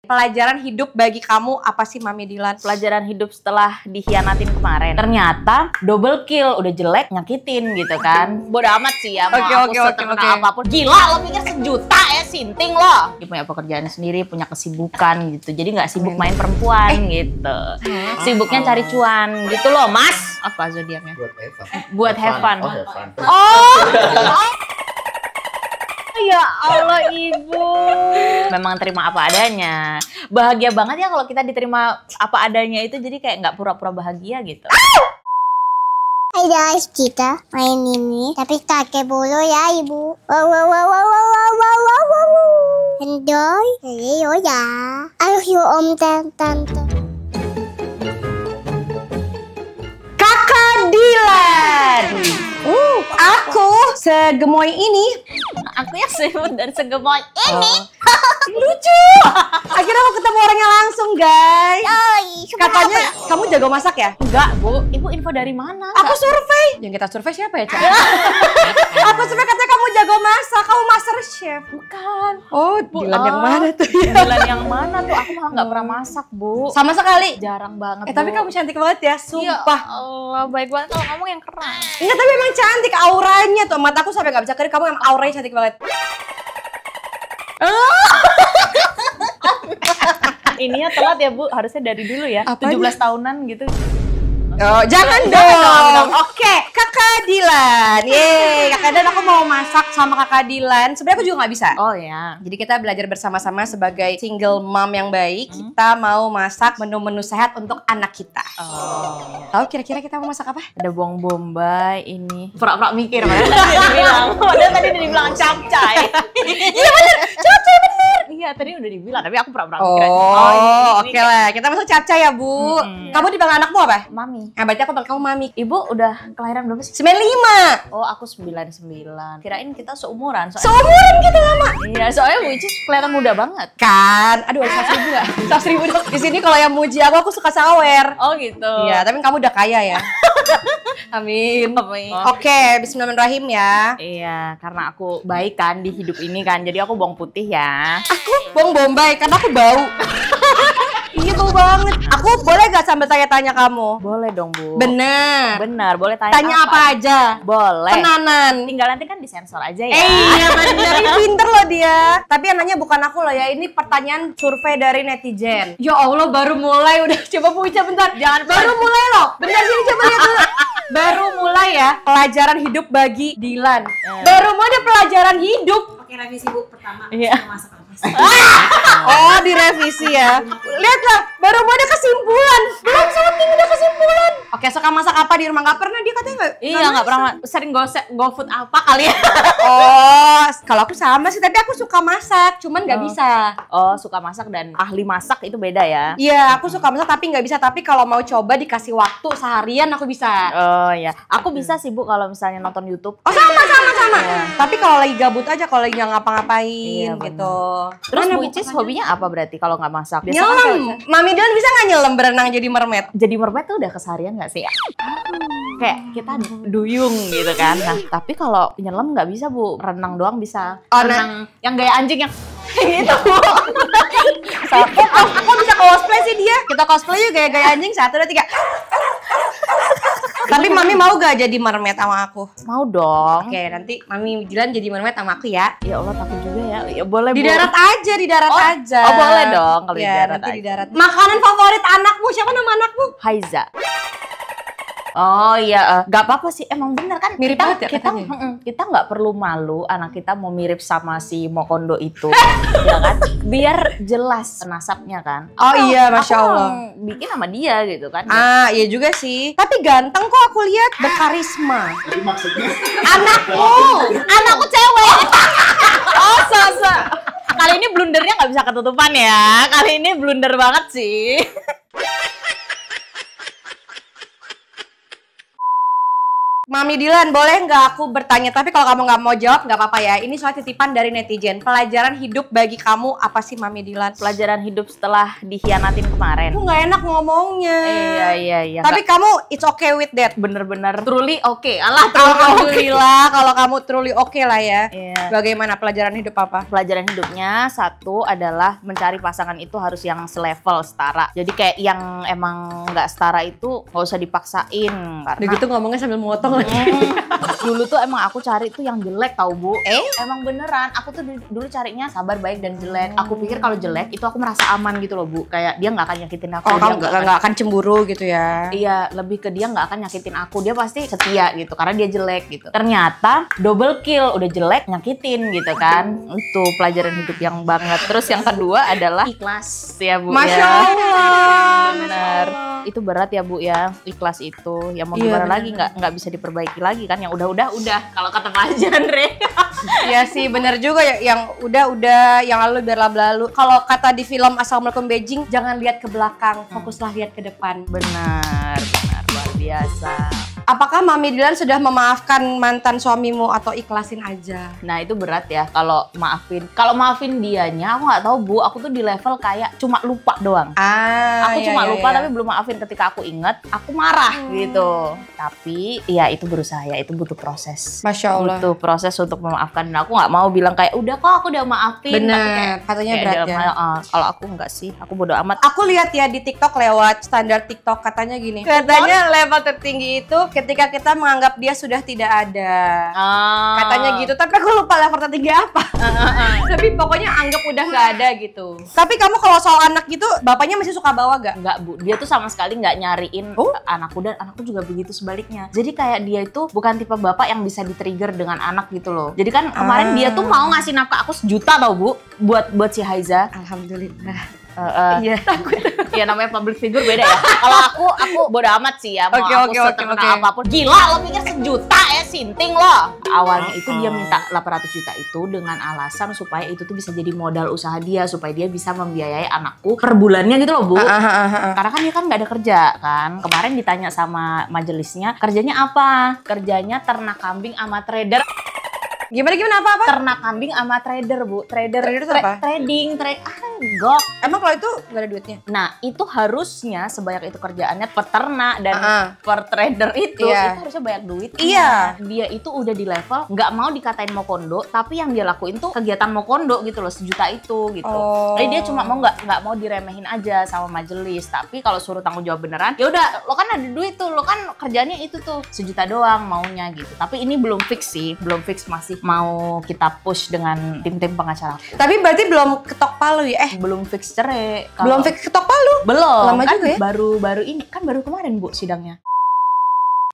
Pelajaran hidup bagi kamu apa sih Mami Dilan? Pelajaran hidup setelah dikhianatin kemarin. Ternyata double kill, udah jelek nyakitin gitu kan. Bodoh amat sih ya, mau aku seterkenal apapun. Gila, lo pikir sejuta ya sinting lo. Dia punya pekerjaan sendiri, punya kesibukan gitu. Jadi nggak sibuk main perempuan gitu. Sibuknya cari cuan gitu loh, Mas. Apa zodiaknya? Buat have fun. Oh. Ya Allah Ibu. Memang terima apa adanya. Bahagia banget ya kalau kita diterima apa adanya itu, jadi kayak nggak pura-pura bahagia gitu. Hai guys, kita main ini tapi pakai bulu ya Ibu. Wow wow wow wow wow wow wow wow. Enjoy. Ayo ya. Ayo Om Tante. Kakak Dilan. Aku segemoy ini. Aku yang sebut dan segemoy ini. Lucu. Akhirnya aku ketemu orangnya langsung, guys. Katanya kamu jago masak ya? Enggak, Bu. Ibu info dari mana? Aku survei. Yang kita survei siapa ya, Cak? Aku survei katanya kamu jago masak, kamu master chef. Bukan. Oh, Dilan yang mana tuh ya? Dilan yang mana tuh? Aku malah nggak pernah masak, Bu. Sama sekali. Jarang banget, Bu. Tapi kamu cantik banget ya, sumpah. Ya Allah, baik banget kalau kamu yang keren. Enggak, tapi emang cantik auranya tuh. Mataku sampai nggak bisa kedip, kamu yang auranya cantik banget. Ininya telat ya Bu, harusnya dari dulu ya. Apanya? 17 tahunan gitu. Oh, jangan dong. Oke, Kakak Dilan. Yeay, Kakak Dilan, aku mau masak sama Kakak Dilan. Sebenarnya aku juga nggak bisa. Oh ya. Jadi kita belajar bersama-sama sebagai single mom yang baik. Kita mau masak menu-menu sehat untuk anak kita. Oh. Tahu kira-kira kita mau masak apa? Ada bawang bombay ini. Pura-pura mikir padahal tadi udah dibilang capcay. Iya bener, capcay bener. Iya, tadi udah dibilang, tapi aku pura-pura mikir aja. Oh, oke lah. Kita masak capcay ya, Bu. Kamu dipanggil anakmu apa? Mami. Berarti aku panggil kamu Mami. Ibu udah kelahiran berapa sih? 95. Oh, aku 99. Kirain kita seumuran. Seumuran kita lama. Iya, soalnya Bu Icis kelihatan muda banget. Kan, aduh 100.000 gak? 100.000 dong. Di sini kalau yang muji aku suka sawer. Oh gitu. Iya, tapi kamu udah kaya ya. Amin. Amin. Oke, bismillahirrahmanirrahim ya. Iya, karena aku baik kan di hidup ini kan, jadi aku bawang putih ya. Aku bawang bombay karena aku bau. Iya, bau banget. Aku boleh gak sambil tanya-tanya kamu? Boleh dong Bu. Bener. Benar, boleh tanya. Tanya apa aja? Boleh. Tenanan. Tinggal nanti kan disensor aja ya. Iya bener, ini pinter loh dia. Tapi yang nanya bukan aku loh ya, ini pertanyaan survei dari netizen. Ya Allah, baru mulai udah. Coba Bu Ica bentar. Jangan baru mulai loh. Bentar sini coba lihat dulu. Baru mulai ya, pelajaran hidup bagi Dilan. Baru mau ada pelajaran hidup. Oke, revisi Bu pertama. Iya. Masak apa sih? Oh, direvisi ya. Lihatlah, baru mau ada kesimpulan. Belum syuting udah kesimpulan. Oke, suka masak apa di rumah? Nggak pernah, dia katanya nggak. Iya, nggak pernah. Sering GoFood apa kali ya? Oh, kalau aku sama sih, tapi aku suka masak, cuman nggak bisa. Oh, suka masak dan ahli masak itu beda ya? Iya, aku suka masak tapi nggak bisa. Tapi kalau mau coba dikasih waktu seharian aku bisa. Oh ya, aku bisa sih Bu kalau misalnya nonton YouTube. Oh sama. Tapi kalau lagi gabut aja, kalau lagi nggak ngapa-ngapain Iya, gitu. Terus Mana Bu Icis hobinya apa berarti kalau nggak masak? Biasa kan nyelam. Mami Dilan bisa nggak nyelam berenang jadi mermaid? jadi mermaid tuh udah keseharian nggak sih? Kayak kita duyung gitu kan. Nah, tapi kalau nyelam nggak bisa Bu, renang doang bisa. Oh, Renang yang gaya anjing yang gitu Bu. Aku bisa cosplay sih dia. Kita cosplay yuk gaya-gaya anjing 1, 2, 3. Tapi Mami mau gak jadi mermaid sama aku? Mau dong. Oke, nanti Mami Dilan jadi mermaid sama aku ya. Ya Allah takut juga ya. Ya boleh Di Bu. darat aja, di darat aja. Oh boleh dong kalau di Ya, darat nanti aja. di darat. Makanan favorit anakmu, siapa nama anakmu? Haiza. Oh iya, gak apa-apa sih, emang bener kan Mirip banget ya kita katanya? kita nggak perlu malu anak kita mau mirip sama si Mokondo itu, ya kan? Biar jelas nasabnya kan. Oh iya, Masya Allah. Aku bikin sama dia gitu kan. Ah, iya juga sih. Tapi ganteng kok aku lihat, berkarisma. Jadi maksudnya Anakku cewek. Oh sosok. Kali ini blundernya nggak bisa ketutupan ya. Kali ini blunder banget sih. Mami Dilan, boleh nggak aku bertanya? Tapi kalau kamu nggak mau jawab, nggak apa-apa ya. Ini soal titipan dari netizen. Pelajaran hidup bagi kamu apa sih, Mami Dilan? Pelajaran hidup setelah dikhianatin kemarin. Aku nggak enak ngomongnya. Iya. Tapi kamu it's okay with that. Bener-bener truly oke. Alah, Alhamdulillah kalau kamu truly oke lah ya. Iya. Bagaimana pelajaran hidup apa? Pelajaran hidupnya satu adalah mencari pasangan itu harus yang selevel, setara. Jadi kayak yang emang nggak setara itu nggak usah dipaksain. Karena Udah gitu ngomongnya sambil memotong lagi. dulu tuh emang aku cari tuh yang jelek tau Bu. Emang beneran, aku tuh dulu carinya sabar, baik, dan jelek. Aku pikir kalau jelek itu aku merasa aman gitu loh Bu. Kayak dia nggak akan nyakitin aku. Oh, dia kamu nggak akan cemburu gitu ya? Iya, lebih ke dia nggak akan nyakitin aku. Dia pasti setia gitu, karena dia jelek gitu. Ternyata double kill, udah jelek nyakitin gitu kan. Itu pelajaran hidup yang banget. Terus yang kedua adalah ikhlas ya Bu. Masya ya. Allah. Bener. Itu berat ya Bu ya, ikhlas itu. Ya mau gimana lagi, nggak bisa diperbaiki lagi kan. Yang udah kalau kata Mas Jandre. Iya sih, bener juga ya. Yang udah, yang lalu biarlah berlalu. Kalau kata di film Assalamualaikum Beijing, jangan lihat ke belakang, fokuslah lihat ke depan. Benar, luar biasa. Apakah Mami Dilan sudah memaafkan mantan suamimu atau ikhlasin aja? Nah itu berat ya kalau maafin. Kalau maafin dianya, aku nggak tahu Bu. Aku tuh di level kayak cuma lupa doang. Aku cuma lupa tapi belum maafin. Ketika aku inget, aku marah gitu. Tapi ya itu berusaha ya, itu butuh proses. Masya Allah. Butuh proses untuk memaafkan. Dan aku nggak mau bilang kayak udah kok aku udah maafin. Bener, katanya berat ya. Kalau aku nggak sih, aku bodo amat. Aku lihat ya di TikTok lewat standar TikTok katanya gini. Katanya level tertinggi itu ketika kita menganggap dia sudah tidak ada. Katanya gitu. Tapi aku lupa level tertinggi apa. Tapi pokoknya anggap udah nggak ada gitu. Tapi kamu kalau soal anak gitu, bapaknya masih suka bawa gak? Enggak Bu, dia tuh sama sekali nggak nyariin anakku, dan anakku juga begitu sebaliknya. Jadi kayak dia itu bukan tipe bapak yang bisa di-trigger dengan anak gitu loh. Jadi kan kemarin dia tuh mau ngasih nafkah aku 1 juta tau Bu, buat si Haiza. Alhamdulillah. Iya, takut. Ya namanya public figure beda ya. Kalau aku bodo amat sih ya, mau aku seterkenal apapun. Gila, lo pikir 1 juta ya, sinting lo. Awalnya itu dia minta 800 juta itu dengan alasan supaya itu tuh bisa jadi modal usaha dia, supaya dia bisa membiayai anakku per bulannya gitu loh Bu. Karena kan dia kan nggak ada kerja kan. Kemarin ditanya sama majelisnya, kerjanya apa? Kerjanya ternak kambing sama trader. Gimana apa? Ternak kambing sama trader Bu. Trader itu apa? Trading. Gok. Emang kalau itu nggak ada duitnya? Nah itu harusnya sebanyak itu kerjaannya peternak dan per trader itu harusnya banyak duit. Iya. Dia itu udah di level nggak mau dikatain mau kondo, tapi yang dia lakuin tuh kegiatan mau kondo gitu loh, 1 juta itu gitu. Jadi dia cuma mau nggak mau diremehin aja sama majelis. Tapi kalau suruh tanggung jawab beneran, ya udah lo kan ada duit tuh, lo kan kerjanya itu tuh 1 juta doang maunya gitu. Tapi ini belum fix sih, belum fix, masih mau kita push dengan tim-tim pengacaraku. Tapi berarti belum ketok palu ya? Belum fix cerai. Belum fix ketok palu? Belum. Lama kan juga ya? Baru ini kan baru kemarin Bu sidangnya.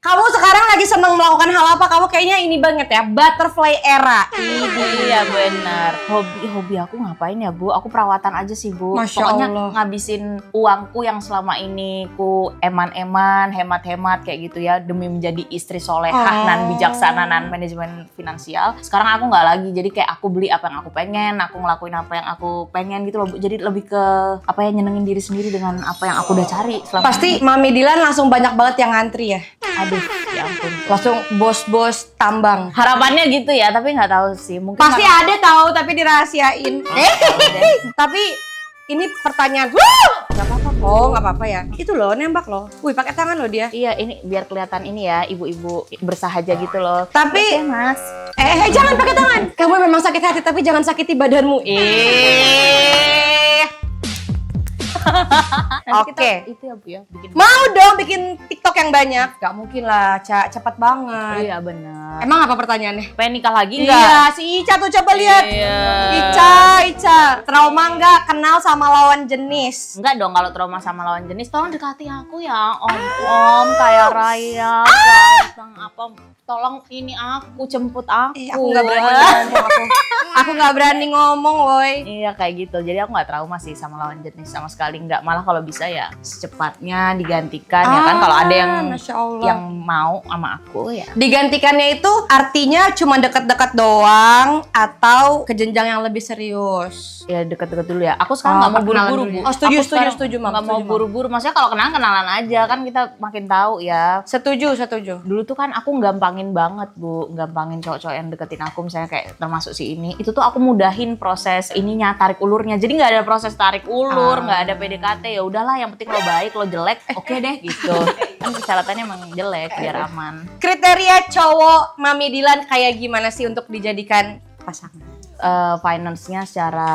Kamu sekarang lagi seneng melakukan hal apa? Kamu kayaknya ini banget ya, butterfly era. Iya benar. Hobi aku ngapain ya Bu? Aku perawatan aja sih Bu. Masya Pokoknya Allah. ngabisin uangku yang selama ini ku eman-eman, hemat-hemat kayak gitu ya, demi menjadi istri solehah dan bijaksana dan manajemen finansial. Sekarang aku nggak lagi. Jadi kayak aku beli apa yang aku pengen, aku ngelakuin apa yang aku pengen gitu loh Bu. Jadi lebih ke apa ya, nyenengin diri sendiri dengan apa yang aku udah cari selama Pasti ini. Mami Dilan langsung banyak banget yang ngantri ya? Aduh, ya ampun. Langsung bos-bos tambang. Harapannya gitu ya, tapi nggak tahu sih. Mungkin Pasti ada tahu tapi dirahasiain. Tapi ini pertanyaan. nggak apa-apa Bu. Oh, nggak apa-apa ya. Itu loh, nembak loh. Wih, pakai tangan loh dia. Iya, ini biar kelihatan ini ya, ibu-ibu bersahaja gitu loh. Tapi Mas, jangan pakai tangan. Kamu memang sakit hati tapi jangan sakiti badanmu. Oke. Itu ya Bu ya, bikin. Mau dong bikin TikTok yang banyak. Gak mungkin lah, Ca. Cepet banget. Iya benar. Emang apa pertanyaannya? Pengen nikah lagi nggak? Iya, si Ica tuh coba lihat. Iya. Ica. Trauma nggak kenal sama lawan jenis? Enggak dong, kalau trauma sama lawan jenis, tolong dekati aku ya, Om kayak Raya, Bang apa, tolong ini aku, jemput aku. Aku nggak berani ngomong. Aku nggak berani ngomong, woi. Iya kayak gitu. Jadi aku nggak trauma sih sama lawan jenis sama sekali. paling nggak, malah kalau bisa ya secepatnya digantikan ya kan. Kalau ada yang Masya Allah. yang mau sama aku ya. Digantikannya itu artinya cuma deket-deket doang atau ke jenjang yang lebih serius? Ya deket-deket dulu ya. Aku sekarang nggak mau perkenalan buru-buru, dulu Bu. ya. Oh, setuju, Aku sekarang setuju, Mam. Nggak mau Setuju, Mam. buru-buru. Maksudnya kalau kenalan aja kan kita makin tahu ya. Setuju. Dulu tuh kan aku gampangin banget, Bu. Gampangin cowok-cowok yang deketin aku, misalnya kayak termasuk si ini. Itu tuh aku mudahin proses ininya, tarik ulurnya. Jadi nggak ada proses tarik ulur, nggak ada PDKT. Ya udahlah, yang penting lo baik, lo jelek, oke deh gitu. Kan persyaratannya emang jelek biar aman. Kriteria cowok Mami Dilan kayak gimana sih untuk dijadikan pasangan? Finance-nya secara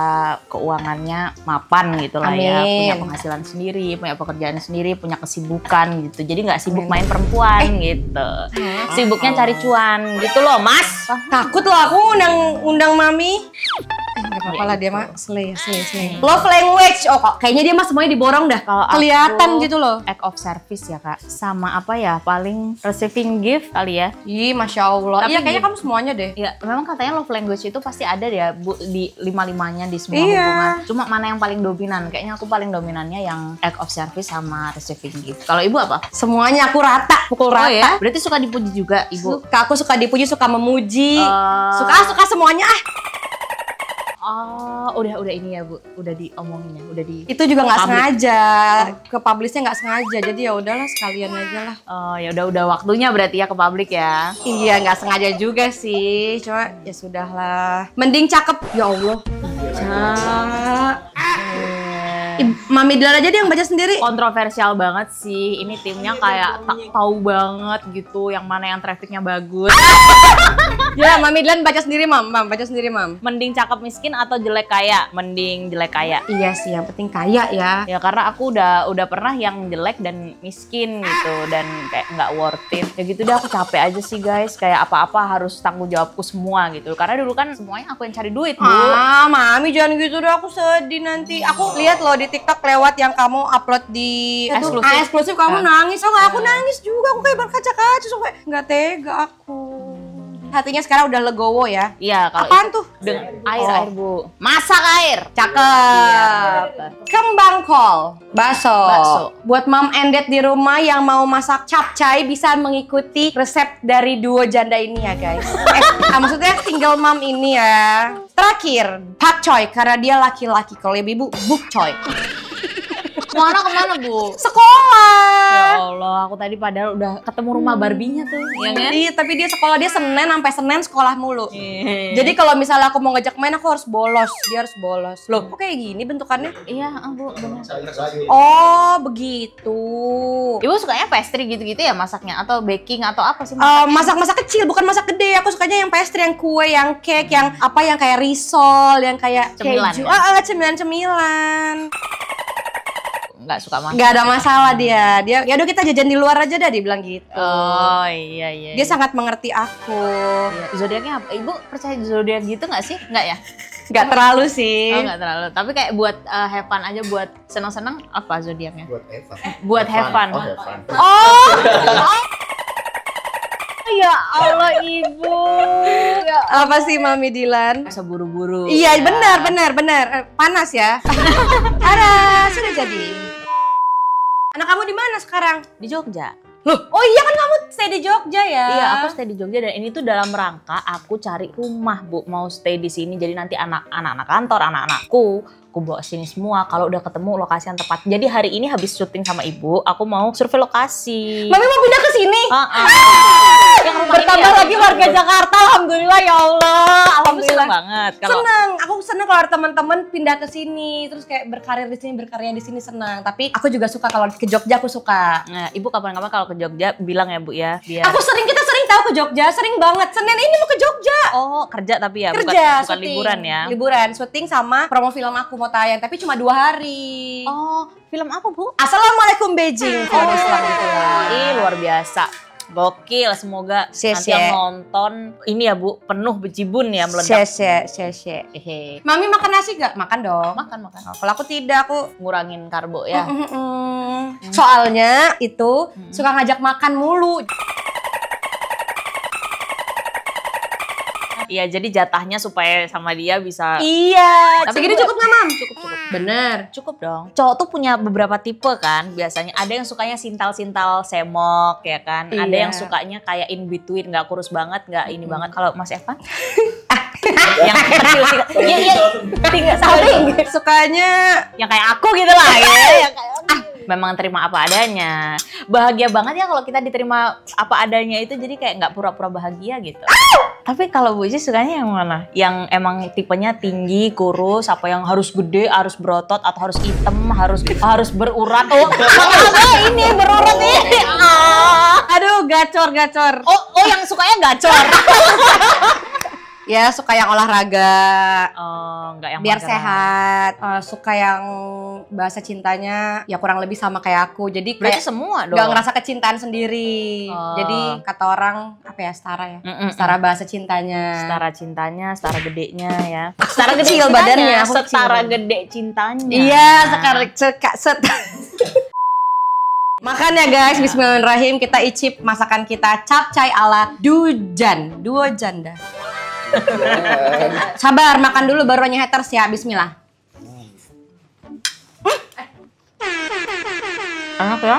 keuangannya mapan gitu lah ya, Amin. punya penghasilan sendiri, punya pekerjaan sendiri, punya kesibukan gitu, jadi nggak sibuk main perempuan gitu, sibuknya cari cuan gitu loh Mas. Takut loh aku undang Mami. Gak apa-apa lah, dia mah slay. Love language, oh kok kayaknya dia mah semuanya diborong dah. Kalau Kelihatan aku, gitu loh. act of service ya Kak, sama apa ya, paling receiving gift kali ya. Ih, Masya Allah. Tapi Iya, kayaknya kamu semuanya deh. Ya memang katanya love language itu pasti ada ya Bu, di lima-limanya di semua Iya. hubungan. Cuma mana yang paling dominan? Kayaknya aku paling dominannya yang act of service sama receiving gift. Kalau Ibu apa? Semuanya aku rata, pukul rata. Oh ya? Berarti suka dipuji juga Ibu? Aku suka dipuji, suka memuji. Oh. Suka semuanya ah. Oh, udah ini ya Bu, udah diomongin ya, udah di. Itu juga nggak Public. sengaja. Ke publishnya nggak sengaja. Jadi ya udahlah sekalian aja lah. Oh ya udah waktunya berarti ya ke publik ya. Iya, nggak sengaja juga sih. Cuma ya sudahlah. Mending cakep. Ya Allah. Mami Dilan aja dia yang baca sendiri. Kontroversial banget sih, ini timnya kayak tak tahu banget gitu, yang mana yang trafficnya bagus. Ya, Mami Dilan baca sendiri, Mam. Baca sendiri, Mam. Mending cakep miskin atau jelek kaya? Mending jelek kaya. Iya sih, yang penting kaya ya. Ya karena aku udah pernah yang jelek dan miskin gitu, dan kayak nggak worth it. Ya gitu deh, aku capek aja sih guys, kayak apa-apa harus tanggung jawabku semua gitu. Karena dulu kan semuanya aku yang cari duit, Bu. Ah, Mami jangan gitu deh, aku sedih nanti. Aku lihat loh di TikTok lewat yang kamu upload di Eksklusif. eksklusif kamu nangis. Oh, aku nangis juga. Aku kayak berkaca-kaca sampai nggak tega aku. Hatinya sekarang udah legowo ya. Iya, kalau Apaan itu tuh? dengan air, Oh. air Bu. Masak air. Cakep. Kembang kol, bakso. Buat Mam and Dad di rumah yang mau masak capcay bisa mengikuti resep dari duo janda ini ya guys. Maksudnya single mom ini ya. Terakhir, pak choy karena dia laki-laki. Kalau ibu, buk choy. Mana kemana Bu? Sekolah. Ya Allah, aku tadi padahal udah ketemu rumah Barbie-nya tuh, ya kan? Iya, tapi dia sekolah dia Senin sampai Senin sekolah mulu. Iya. Jadi kalau misalnya aku mau ngajak main aku harus bolos, dia harus bolos. Loh, kok kayak gini bentukannya? Iya, Bu, benar. Oh, begitu. Ibu sukanya pastry gitu-gitu ya masaknya, atau baking atau apa sih? Masak-masak kecil, bukan masak gede. Aku sukanya yang pastry, yang kue, yang cake, yang apa, yang kayak risol, yang kayak Cemilan, keju. ya? Cemilan-cemilan. Nggak suka masak. Nggak ada masalah dia. Ya udah kita jajan di luar aja dah, dia bilang gitu. Oh iya. Dia sangat mengerti aku. Iya. Zodiaknya apa? Ibu percaya zodiak gitu nggak sih? Nggak ya? Nggak terlalu sih. Oh nggak terlalu. Tapi kayak buat have fun aja, buat senang-senang apa zodiaknya? Buat Evan. Buat have fun. Oh, have fun. Oh. Ya Allah Ibu. Ya Apa sih Mami Dilan? seburu-buru. Iya, ya. benar. Panas ya. Ada, sudah jadi. Anak kamu di mana sekarang? Di Jogja. Loh, oh iya kan kamu stay di Jogja ya? Iya, aku stay di Jogja dan ini tuh dalam rangka aku cari rumah, Bu. Mau stay di sini jadi nanti anak-anak kantor, anak-anakku aku bawa sini semua kalau udah ketemu lokasi yang tepat. Jadi hari ini habis syuting sama Ibu, aku mau survei lokasi. Mami mau pindah ke sini? Yang rumah Bertambah ini ya, lagi warga Jakarta, alhamdulillah ya Allah. Aku Alhamdulillah. seneng banget kalau Senang, aku senang kalau ada teman-teman pindah ke sini, terus kayak berkarir di sini, berkarya di sini senang. Tapi aku juga suka kalau ke Jogja, aku suka. Nah, Ibu kapan-kapan kalau ke Jogja bilang ya Bu ya, biar Kita sering tahu ke Jogja, sering banget. Senin ini mau ke Jogja. oh kerja tapi ya Kerja, bukan syuting. liburan ya. Liburan, syuting sama promo film aku mau tayang, tapi cuma 2 hari. Oh, film apa Bu? Assalamualaikum Beijing. Film Islam itu lah. Ih, luar biasa. Gokil, semoga nanti yang nonton ini ya Bu, penuh bejibun ya meledak. Share. Hehe. Mami makan nasi gak? Makan dong. Makan. Kalau aku tidak, aku Ngurangin karbo ya. Soalnya itu suka ngajak makan mulu. Iya, jadi jatahnya supaya sama dia bisa. Iya. Tapi Segini gue- cukup nggak, Mam? Cukup. Bener. Cukup dong. Cowok tuh punya beberapa tipe kan. Biasanya ada yang sukanya sintal-sintal semok ya kan. Ada Iya. yang sukanya kayak in between, nggak kurus banget, nggak ini banget. Kalau Mas Evan? yang kecil sih. Iya, tinggal saling. Sukanya Yang kayak aku gitu lah ya. Yang kayak, memang terima apa adanya. Bahagia banget ya kalau kita diterima apa adanya itu, jadi kayak nggak pura-pura bahagia gitu. Tapi kalau Bu Ici sukanya yang mana? Yang emang tipenya tinggi, kurus, apa yang harus gede, harus berotot, atau harus hitam, harus berurat? Oh, ini berurat ini. aduh, gacor. Oh, yang sukanya gacor. Ya, suka yang olahraga. Oh, enggak yang Biar mageran. sehat. Suka yang bahasa cintanya ya kurang lebih sama kayak aku. Jadi Berarti kayak semua dong. gak ngerasa kecintaan sendiri. Oh. Jadi kata orang apa ya, setara ya. Mm-mm. Setara bahasa cintanya. Setara cintanya, setara gedenya ya. Setara Gede kecil cintanya, badannya, aku kecil setara badan. gede cintanya. Iya, set. Makan ya guys, bismillahirrahmanirrahim. Kita icip masakan kita, capcay ala Dujan. Duo janda. Sabar, makan dulu baru haters ya. Bismillah. Enak ya?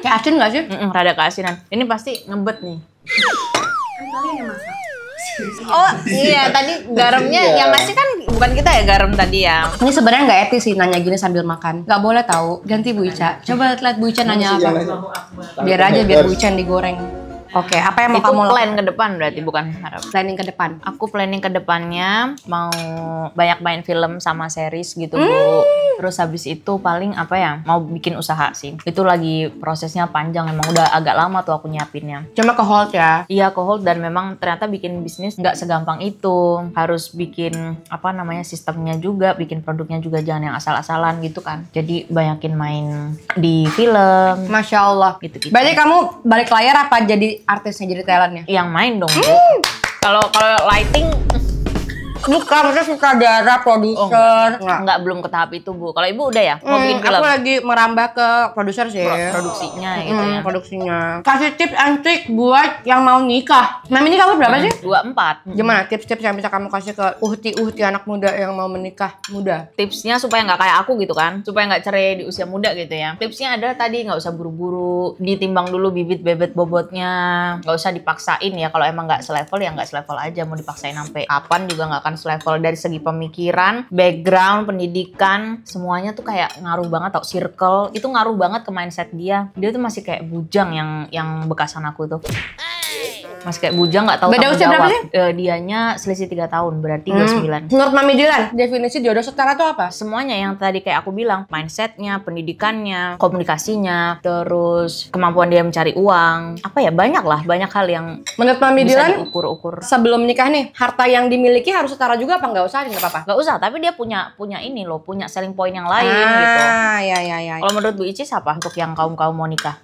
Kayak asin gak sih? Rada keasinan. Ini pasti ngebet nih. Oh Iya, tadi garamnya yang ngasih kan bukan kita ya, garam tadi ya. ini sebenarnya nggak etis sih nanya gini sambil makan. Nggak boleh tahu. Ganti Bu Ica. Coba lihat Bu Ica nanya apa. Biar Bu Ica yang digoreng. Oke, apa yang mau Itu kamu plan lakukan? ke depan berarti, bukan harap. Planning ke depan. Aku planning ke depannya mau banyak main film sama series gitu, Bu. Terus habis itu paling apa ya, mau bikin usaha sih. Itu lagi prosesnya panjang, emang udah agak lama tuh aku nyiapinnya. Cuma ke hold ya. Iya, ke hold, dan memang ternyata bikin bisnis nggak segampang itu. Harus bikin apa namanya sistemnya juga, bikin produknya juga, jangan yang asal-asalan gitu kan. Jadi banyakin main di film Masya Allah. gitu-gitu. Berarti kamu balik layar apa jadi artisnya, jadi talentnya? Yang main dong, Bu. Kalau lighting Bukan, maksudnya sutradara, produser. nggak belum ke tahap itu, Bu. Kalau Ibu udah ya mau bikin film Aku lagi merambah ke produser sih. produksinya gitu ya. Produksinya. Kasih tips and trick buat yang mau nikah. Mami ini kamu berapa sih? 24. Gimana tips-tips yang bisa kamu kasih ke uhti-uhti anak muda yang mau menikah muda? Tipsnya supaya nggak kayak aku gitu kan, supaya nggak cerai di usia muda gitu ya. Tipsnya adalah tadi nggak usah buru-buru, ditimbang dulu bibit bebet bobotnya, nggak usah dipaksain ya. Kalau emang nggak selevel ya nggak selevel aja, mau dipaksain sampai kapan juga nggak akan selevel. Dari segi pemikiran, background, pendidikan, semuanya tuh kayak ngaruh banget tau. Circle itu ngaruh banget ke mindset dia. Dia tuh masih kayak bujang yang bekasan aku tuh. Masih kayak bujang, nggak tahu Beda tanggung usia berapa jawab. sih? Dianya selisih 3 tahun, berarti 29. Menurut Mami Dilan, definisi jodoh setara tuh apa? Semuanya yang tadi kayak aku bilang, mindsetnya, pendidikannya, komunikasinya, terus kemampuan dia mencari uang, apa ya, banyak hal yang Menurut Mami bisa Dilan, diukur-ukur. sebelum nikah nih, harta yang dimiliki harus setara juga apa nggak usah? Nggak apa-apa. Gak usah, tapi dia punya ini loh, punya selling point yang lain gitu. Ya. Kalau menurut Bu Ici siapa untuk yang kaum mau nikah?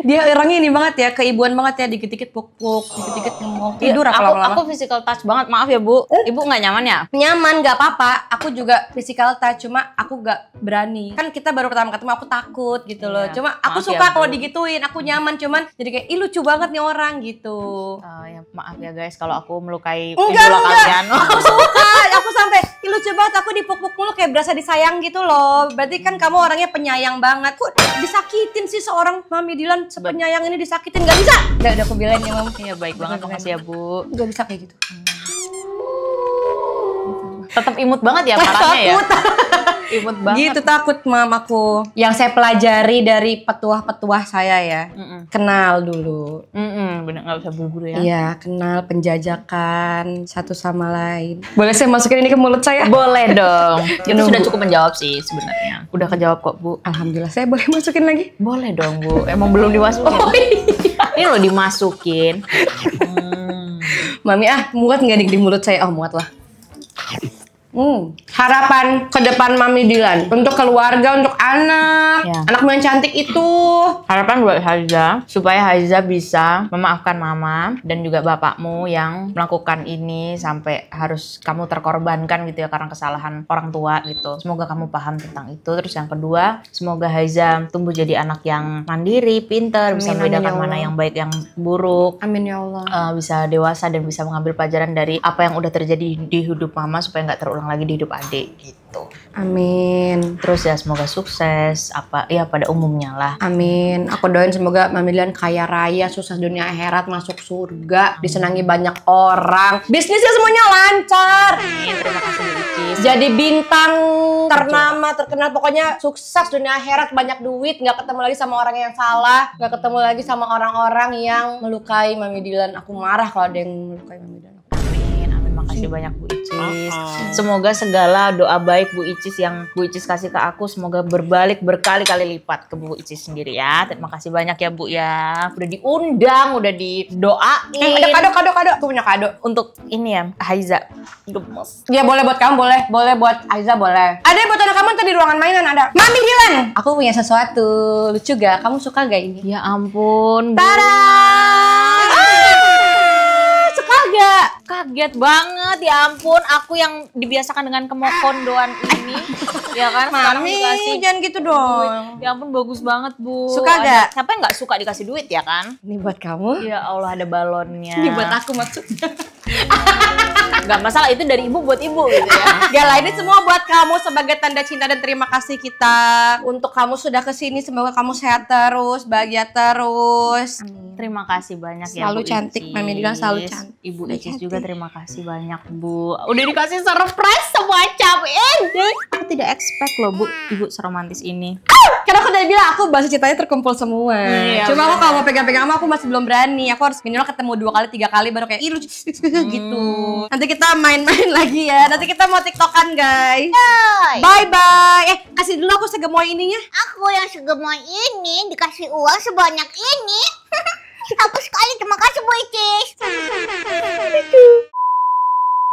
Dia orangnya ini banget ya, keibuan banget ya, dikit-dikit puk-puk, dikit-dikit ngomong. Tidur aku lama-lama. Aku physical touch banget, maaf ya Bu. Ibu nggak nyaman ya? Nyaman, nggak apa-apa. Aku juga physical touch, cuma aku nggak berani. Kan kita baru pertama ketemu, aku takut gitu loh. Iya, Cuma aku maaf ya, suka Bu. kalau digituin, aku nyaman. Cuman jadi kayak, ih lucu banget nih orang gitu. Ya, maaf ya guys, kalau aku melukai Enggak. idola kalian. Aku suka, aku sampai, ih lucu banget, aku dipuk-puk mulu kayak berasa disayang gitu loh. Berarti kan kamu orangnya penyayang banget. Kok disakitin sih seorang Mami Dilan sepenyayang ini disakitin? Nggak bisa. Udah aku bilang ya, Mam. Iya, baik banget, makasih ya Bu. Nggak bisa kayak gitu. Tetap imut banget ya marahnya ya. Takut. Imut banget. Gitu takut, Mam, aku. Yang saya pelajari dari petuah-petuah saya ya. Kenal dulu. Bener, nggak usah buru-buru ya. Iya, kenal penjajakan satu sama lain. Boleh saya masukin ini ke mulut saya? Boleh dong. Itu Nunggu. sudah cukup menjawab sih sebenarnya. Udah kejawab kok, Bu. Alhamdulillah, saya boleh masukin lagi? Boleh dong, Bu. Emang belum dimasukin. Oh iya. Ini loh dimasukin. Mami muat nggak di mulut saya? Oh muat lah. Harapan ke depan Mami Dilan untuk keluarga, untuk anak, anakmu yang cantik itu. Harapan buat Haiza supaya Haiza bisa memaafkan mama dan juga bapakmu yang melakukan ini sampai harus kamu terkorbankan gitu ya karena kesalahan orang tua gitu. Semoga kamu paham tentang itu. Terus yang kedua, semoga Haiza tumbuh jadi anak yang mandiri, pintar, bisa membedakan mana yang baik yang buruk. Amin ya Allah. Bisa dewasa dan bisa mengambil pelajaran dari apa yang udah terjadi di hidup mama supaya nggak terulang lagi di hidup adik gitu. Amin. Terus ya semoga sukses pada umumnya lah. Amin. Aku doain semoga Mami Dilan kaya raya, sukses dunia akhirat, masuk surga, disenangi banyak orang, bisnisnya semuanya lancar. Amin. Terima kasih Bu Icis. Jadi bintang ternama, terkenal, pokoknya sukses dunia akhirat, banyak duit, nggak ketemu lagi sama orang yang salah, nggak ketemu lagi sama orang-orang yang melukai Mami Dilan. Aku marah kalau ada yang melukai Mami Dilan. Makasih banyak Bu Icis. Semoga segala doa baik Bu Icis yang Bu Icis kasih ke aku semoga berbalik berkali-kali lipat ke Bu Icis sendiri ya. Terima kasih banyak ya Bu ya. Udah diundang, udah didoain. Ada kado. Aku punya kado. Untuk ini ya, Haiza. Gemes. Ya boleh buat kamu, boleh buat Aiza, boleh. Ada buat anak kamu tadi ruangan mainan ada. Mami Dilan, aku punya sesuatu lucu gak? Kamu suka gak ini? Ya ampun. Tada! Kaget banget, ya ampun, aku yang dibiasakan dengan kemokondoan ini, ya kan? Mami, jangan gitu dong. Ya ampun, bagus banget Bu. Suka gak? Siapa yang gak suka dikasih duit ya kan? Ini buat kamu. Ya Allah, ada balonnya. Ini buat aku maksudnya. Gak masalah, itu dari ibu buat ibu gitu ya. Gak lah, ini semua buat kamu sebagai tanda cinta dan terima kasih kita. Untuk kamu sudah kesini, semoga kamu sehat terus, bahagia terus. Amin. Terima kasih banyak ya selalu Bu cantik, Icis. Mami Dilan selalu cantik. Ibu Icis juga terima kasih banyak Bu. Udah dikasih surprise semacam ini. Aku tidak expect loh Bu, ibu seromantis ini. Karena aku udah bilang aku bahasa cintanya terkumpul semua. Cuma aku kalau mau pegang-pegang sama aku masih belum berani. Aku harus minimal ketemu 2 kali 3 kali baru kayak ih lucu gitu. Nanti kita main-main lagi ya. Nanti kita mau tiktokan guys. Bye bye. Kasih dulu aku segemoy ininya. Aku yang segemoy ini dikasih uang sebanyak ini. Aku sekali, terima kasih Bu Icis.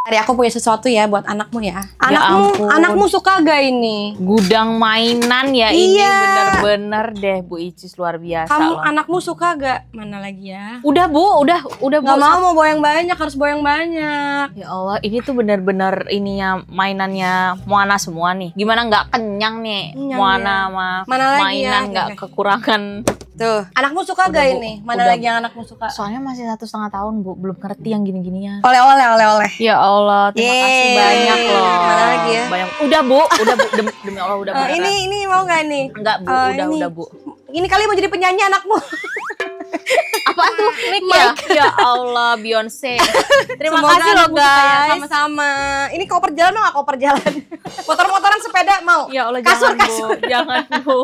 Hari aku punya sesuatu ya buat anakmu ya. Ampun. Anakmu suka gak ini? Gudang mainan ya ini, bener-bener deh Bu Icis, luar biasa loh. Anakmu suka gak? Mana lagi ya? Udah Bu, udah Bu. Gak mau boyang banyak, harus boyang banyak. Ya Allah, ini tuh bener-bener ininya mainannya Moana semua nih. Gimana nggak kenyang nih Moana sama mainan nggak kekurangan. Tuh, anakmu suka gak ini? Mana lagi yang anakmu suka? Soalnya masih 1,5 tahun Bu, belum ngerti yang gini-ginian. Oleh-oleh. Ya Allah, terima kasih banyak loh. Mana lagi ya? Udah Bu, demi Allah udah. Ini mau gak nih? Enggak Bu, udah Bu. Ini kali mau jadi penyanyi anakmu. Apa tuh? Mic ya? Ya Allah, Beyonce. Terima Semoga kasih loh guys. Sama-sama. Ini koper jalan mau gak koper jalan? Motor-motoran sepeda mau? Ya Allah, kasur. jangan Bu.